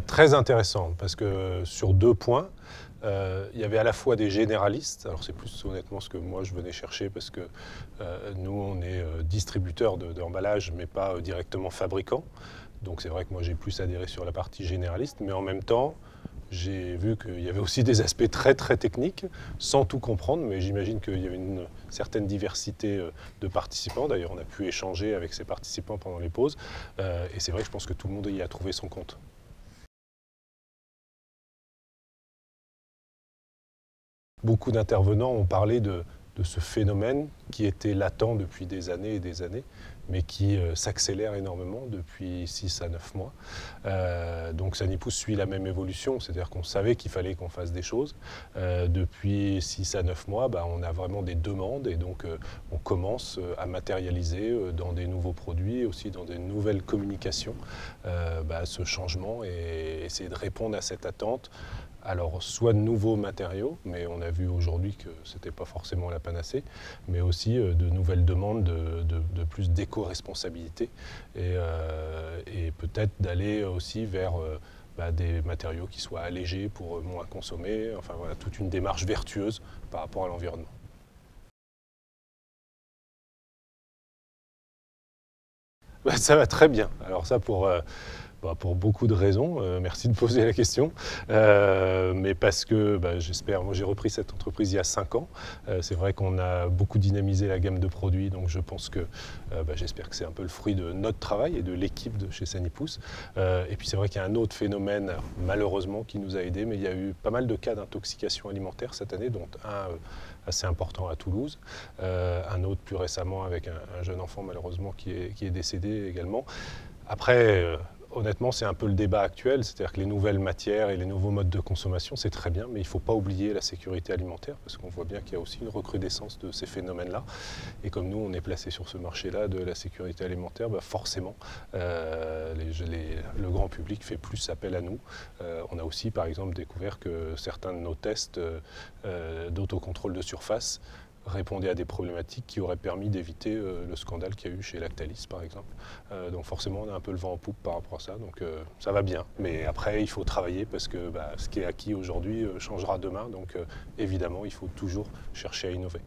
Très intéressant, parce que sur 2 points, il y avait à la fois des généralistes, alors c'est plus honnêtement ce que moi je venais chercher, parce que nous on est distributeur d'emballage, mais pas directement fabricant. Donc c'est vrai que moi j'ai plus adhéré sur la partie généraliste, mais en même temps, j'ai vu qu'il y avait aussi des aspects très très techniques, sans tout comprendre, mais j'imagine qu'il y avait une certaine diversité de participants. D'ailleurs, on a pu échanger avec ces participants pendant les pauses, et c'est vrai que je pense que tout le monde y a trouvé son compte. Beaucoup d'intervenants ont parlé de ce phénomène qui était latent depuis des années et des années, mais qui s'accélère énormément depuis 6 à 9 mois. Donc Sanipous suit la même évolution, c'est-à-dire qu'on savait qu'il fallait qu'on fasse des choses. Depuis 6 à 9 mois, on a vraiment des demandes et donc on commence à matérialiser dans des nouveaux produits, aussi dans des nouvelles communications, ce changement et essayer de répondre à cette attente. Alors, soit de nouveaux matériaux, mais on a vu aujourd'hui que ce n'était pas forcément la panacée, mais aussi de nouvelles demandes de plus d'éco-responsabilité et peut-être d'aller aussi vers des matériaux qui soient allégés pour moins consommer, enfin voilà, toute une démarche vertueuse par rapport à l'environnement. Ça va très bien. Alors ça pour beaucoup de raisons, merci de poser la question, mais parce que j'espère, moi j'ai repris cette entreprise il y a 5 ans, c'est vrai qu'on a beaucoup dynamisé la gamme de produits, donc je pense que j'espère que c'est un peu le fruit de notre travail et de l'équipe de chez Sanipous. Et puis c'est vrai qu'il y a un autre phénomène, malheureusement, qui nous a aidés, mais il y a eu pas mal de cas d'intoxication alimentaire cette année, dont un assez important à Toulouse, un autre plus récemment avec un jeune enfant malheureusement qui est décédé également. Après, honnêtement, c'est un peu le débat actuel, c'est-à-dire que les nouvelles matières et les nouveaux modes de consommation, c'est très bien, mais il ne faut pas oublier la sécurité alimentaire, parce qu'on voit bien qu'il y a aussi une recrudescence de ces phénomènes-là. Et comme nous, on est placé sur ce marché-là de la sécurité alimentaire, forcément, le grand public fait plus appel à nous. On a aussi, par exemple, découvert que certains de nos tests d'autocontrôle de surface répondait à des problématiques qui auraient permis d'éviter le scandale qu'il y a eu chez Lactalis, par exemple. Donc forcément, on a un peu le vent en poupe par rapport à ça, donc ça va bien. Mais après, il faut travailler parce que ce qui est acquis aujourd'hui changera demain, donc évidemment, il faut toujours chercher à innover.